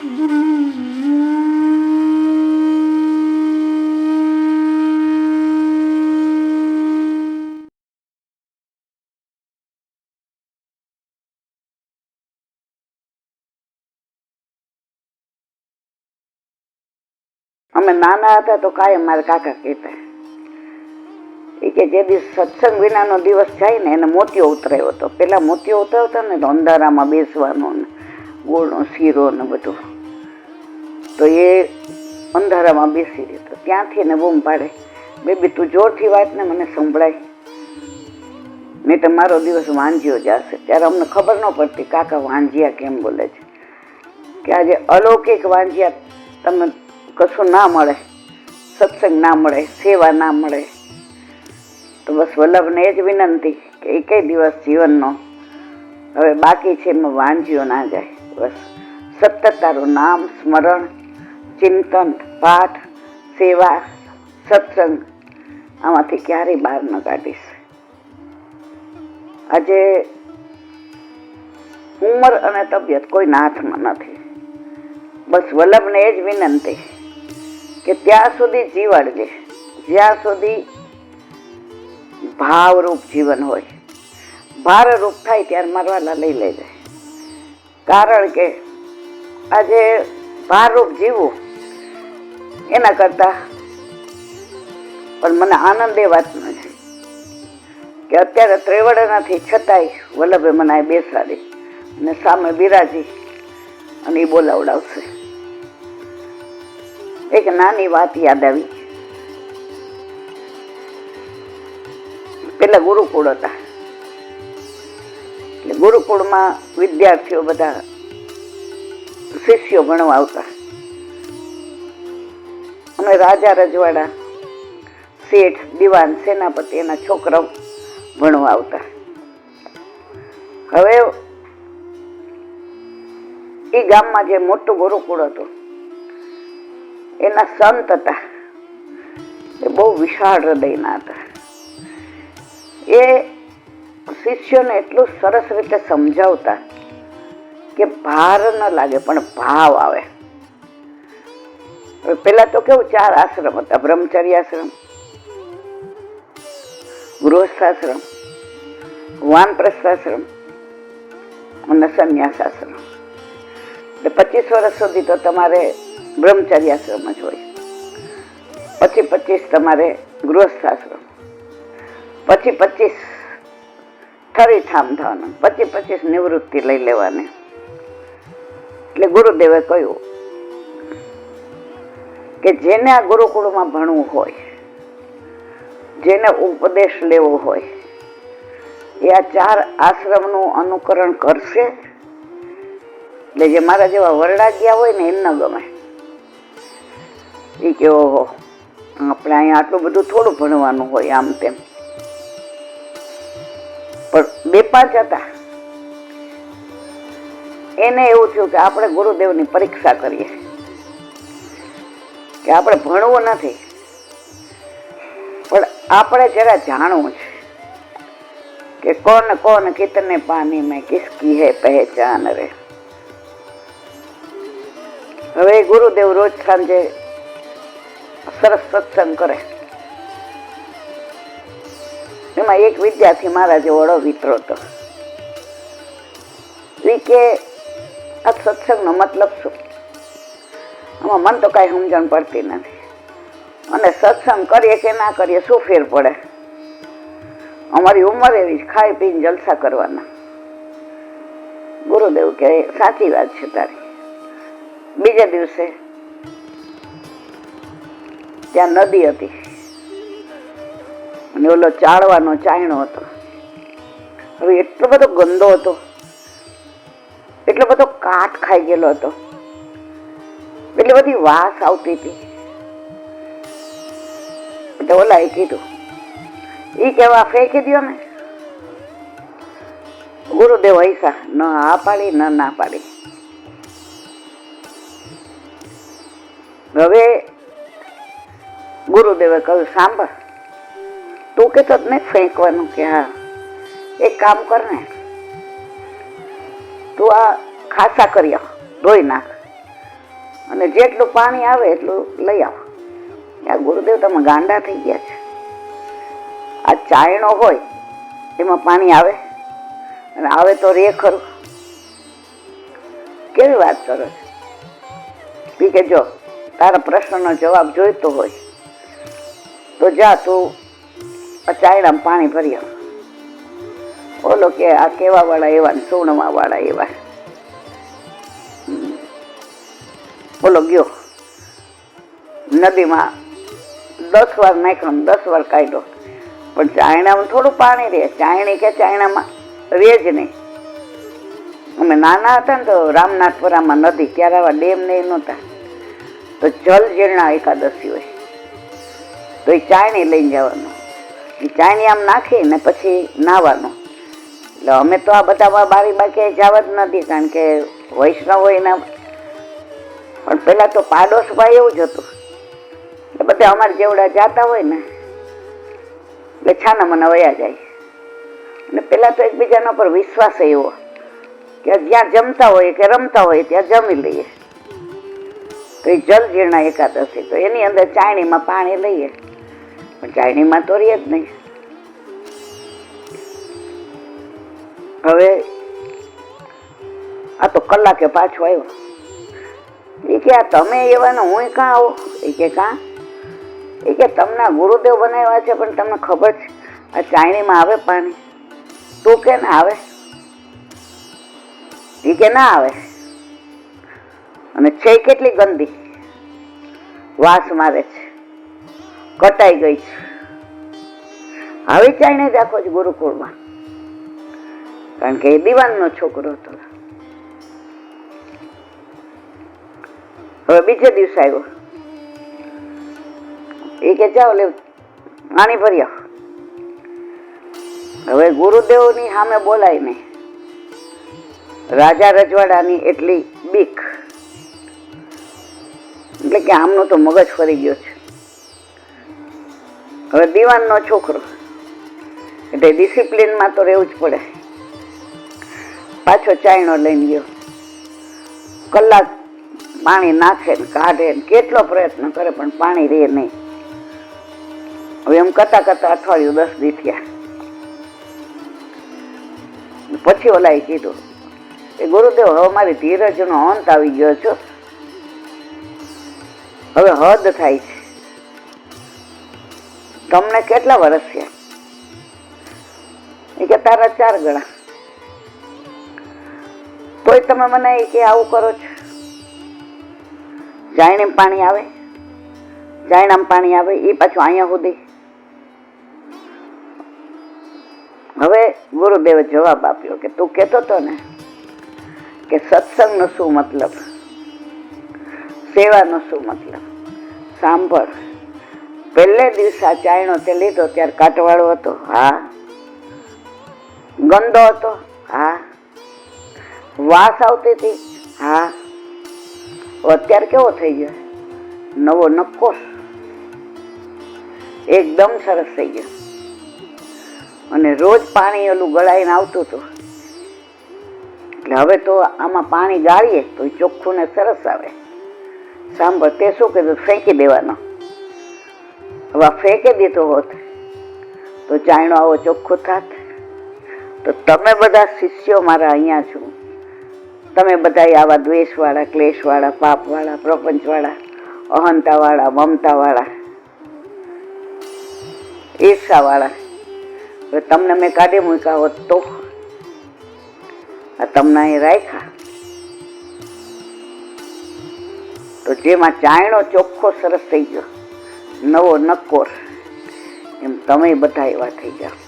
અમે નાના હતા તો કાયમ મારા કાકા કહેતા કે જે દિવસ સત્સંગ વિનાનો દિવસ જાય ને એને મોતિયો ઉતરાયો હતો. પેલા મોતિયો ઉતરતા ને તો અંધારામાં બેસવાનો ને ગોળનો શીરો ને બધું, તો એ અંધારામાં બેસી રહેતો. ત્યાંથી એને બૂમ પાડે, બેબી તું જોરથી વાત ને મને સંભળાય, નહીં તો મારો દિવસ વાંજ્યો જશે. ત્યારે અમને ખબર ન પડતી કાકા વાંજિયા કેમ બોલે છે, કે આજે અલૌકિક વાંજિયા તમે કશું ના મળે, સત્સંગ ના મળે, સેવા ના મળે. તો બસ વલ્લભને એ જ વિનંતી કે એકેય દિવસ જીવનનો હવે બાકી છે એમાં વાંજ્યો ના જાય. બસ સતત તારું નામ સ્મરણ, ચિંતન, પાઠ, સેવા, સત્સંગ આમાંથી ક્યારેય બહાર ન કાઢીશ. આજે ઉંમર અને તબિયત કોઈના હાથમાં નથી. બસ વલ્લભને એ જ વિનંતી કે ત્યાં સુધી જીવાડજે જ્યાં સુધી ભાવરૂપ જીવન હોય. ભારરૂપ થાય ત્યારે મારવાલા લઈ લેજે. કારણ કે આજે ભારરૂપ જીવવું એના કરતા પણ મને આનંદ એ વાતનો છે કે અત્યારે ત્રેવડ નથી છતાંય વલ્લભે મને બેસાડી અને સામે બિરાજી અને એ બોલાવડાવશે. એક નાની વાત યાદ આવી. પેલા ગુરુકુળ હતા, એટલે ગુરુકુળમાં વિદ્યાર્થીઓ બધા શિષ્યો ભણવા આવતા. અમે રાજા રજવાડા, શેઠ, દિવાન, સેનાપતિ એના છોકરાઓ ભણવા આવતા. હવે એ ગામમાં જે મોટું ગુરુકુળ હતું એના સંત હતા, એ બહુ વિશાળ હૃદયના હતા. એ શિષ્યોને એટલું સરસ રીતે સમજાવતા કે ભાર ન લાગે પણ ભાવ આવે. પેલા તો કેવું 4 આશ્રમ હતા, બ્રહ્મચર્યાશ્રમ, ગૃહસ્થાશ્રમ, વાનપ્રસ્થાશ્રમ અને સંન્યાસાશ્રમ. એટલે 25 વર્ષ સુધી તો તમારે બ્રહ્મચર્યાશ્રમ જ હોય, પછી 25 તમારે ગૃહસ્થાશ્રમ, પછી 25 ઠરીઠામ થવાનું, પછી 25 નિવૃત્તિ લઈ લેવાની. એટલે ગુરુદેવે કહ્યું કે જેને આ ગુરુકુળમાં ભણવું હોય, જેને ઉપદેશ લેવો હોય, એ આ 4 આશ્રમનું અનુકરણ કરશે. એટલે જે મારા જેવા વરડા ગયા હોય ને એમ ન ગમે. એ કે ઓહો આપણે અહીંયા આટલું બધું થોડું ભણવાનું હોય આમ તેમ. પણ 2-5 હતા એને એવું થયું કે આપણે ગુરુદેવની પરીક્ષા કરીએ, કે આપણે ભણવું નથી પણ આપણે જરા જાણવું છે કે કોણ કોણ કિતને પાણી મેં કિસકી હે પહેચાન રે. હવે ગુરુદેવ રોજ સાંજે સરસ સત્સંગ કરે. એમાં એક વિદ્યાર્થી મારા જેવો વડો વિતરો હતો. એ કે આ સત્સંગનો મતલબ શું? આમાં મન તો કાંઈ સમજણ પડતી નથી, અને સત્સંગ કરીએ કે ના કરીએ શું ફેર પડે? અમારી ઉંમર એવી જ, ખાઈ પીને જલસા કરવાના. ગુરુદેવ કે સાચી વાત છે તારી. બીજા દિવસે ત્યાં નદી હતી અને ઓલો ચાળવાનો ચાયણો હતો. હવે એટલો બધો ગંદો હતો, એટલો બધો કાટ ખાઈ ગયેલો હતો, એટલી બધી વાસ આવતી હતી. એટલે ઓલા એ કીધું, ઈ કેવા ફેંકી દો ને. ગુરુદેવ હૈસા, ન આ પાડી ન ના પાડી. હવે ગુરુદેવે કહ્યું સાંભળ, તું કહેતો જ નહીં ફેંકવાનું, કે હા એક કામ કર ને, તું આ ખાસા કરી ધોઈ નાખ અને જેટલું પાણી આવે એટલું લઈ આવો. ત્યાં ગુરુદેવ તમે ગાંડા થઈ ગયા છે. આ ચાયણો હોય એમાં પાણી આવે, અને આવે તો રે ખરું. કેવી વાત કરો છો? કે જો તારા પ્રશ્નનો જવાબ જોઈતો હોય તો જા તું આ ચાયણામાં પાણી ભરી આવ. ઓલો કે આ કેવા વાળા એવા ને સોણવા વાળા એવા. બોલો ગયો નદીમાં 10 વાર નાખ્યો, 10 વાર કાઢ્યો, પણ ચાયણામાં થોડું પાણી રહે. ચાયણી કે ચાયણામાં રહે જ નહીં. અમે નાના હતા ને તો રામનાથપુરામાં નદી, ત્યારે આવા ડેમ ને નહોતા, તો જલ જીર્ણા એકાદશી હોય તો એ ચાયણી લઈને જવાનું. એ ચાયણી આમ નાખી ને પછી નાહવાનું. એટલે અમે તો આ બધામાં બારી બાકી જવા જ નથી, કારણ કે વૈષ્ણવ હોય એના. પણ પેલા તો પાડોશભાઈ એવું જ હતું, એટલે બધા અમારે જેવડા જાતા હોય ને એટલે છાના મને વયા જાય. અને પેલા તો એકબીજાના પર વિશ્વાસ એવો કે જ્યાં જમતા હોય કે રમતા હોય ત્યાં જમી લઈએ. તો એ જલ જીર્ણા એકાદશી, તો એની અંદર ચાયણીમાં પાણી લઈએ, પણ ચાયણીમાં તો રહે જ નહીં. હવે આ તો કલાકે પાછો આવ્યો. એ કે આ તમે એવા ને હું કાં આવો? એ કે કાં? એ કે તમને ગુરુદેવ બનાવ્યા છે, પણ તમને ખબર છે આ ચાયણીમાં આવે પાણી? તું કે ના આવે? એ કે ના આવે. અને છે કેટલી ગંદી, વાસ મારે છે, કટાઈ ગઈ છે. આવી ચાયણી રાખો છો ગુરુકુળમાં, કારણ કે એ દીવાનનો છોકરો હતો. હવે બીજે દિવસે આવ્યો. એ કે જાઓ લે પાણી ભરી આવો. હવે ગુરુદેવની સામે બોલાય નહીં. રાજા રજવાડાની એટલી બીક, એટલે કે આમનો તો મગજ ફરી ગયો છે. હવે દીવાનનો છોકરો એટલે ડિસિપ્લિનમાં તો રહેવું જ પડે. પાછો ચાયણો લઈને ગયો. કલાક પાણી નાખે ને કાઢે ને કેટલો પ્રયત્ન કરે, પણ પાણી રહે નહીં. હવે એમ કરતા કરતા અઠવાડિયું 10 દી થયા. પછી ઓલાએ કીધું એ ગુરુદેવ હવે મારી ધીરજનો અંત આવી ગયો છે, હવે હદ થાય છે. તમને કેટલા વર્ષ થયા? એ કે તારા 4 ગણા. તોય તમે મને કે આવું કરો છો? ચાયણામાં પાણી આવે, ચાયણામાં પાણી આવે, એ પાછું અહીંયા સુધી. હવે ગુરુદેવે જવાબ આપ્યો કે તું કહેતો હતો ને કે સત્સંગનો શું મતલબ, સેવાનો શું મતલબ? સાંભળ, પહેલે દિવસે આ ચાયણો તે લીધો ત્યારે કાટવાળો હતો? હા. ગંદો હતો? હા. વાસ આવતી હતી? હા. અત્યારે કેવો થઈ ગયો? નવો નક્કો, એકદમ સરસ થઈ ગયો. અને રોજ પાણી ઓલું ગળાઈને આવતું હતું, એટલે હવે તો આમાં પાણી ગાળીએ તો ચોખ્ખું ને સરસ આવે. સાંભળ, તે શું કીધું? ફેંકી દેવાનો. હવે ફેંકી દીધો હોત તો ચાયણો આવો ચોખ્ખો થાત? તો તમે બધા શિષ્યો મારા અહીંયા છો, તમે બધા આવા દ્વેષવાળા, ક્લેશવાળા, પાપવાળા, પ્રપંચવાળા, અહંતાવાળા, મમતાવાળા, ઈર્ષાવાળા, તમને મેં કાઢી મૂક્યા હોત તો આ તમને અહીં રાખ્યા. તો જેમાં ચાયણો ચોખ્ખો સરસ થઈ ગયો, નવો નક્કોર, એમ તમે બધા એવા થઈ જાઓ.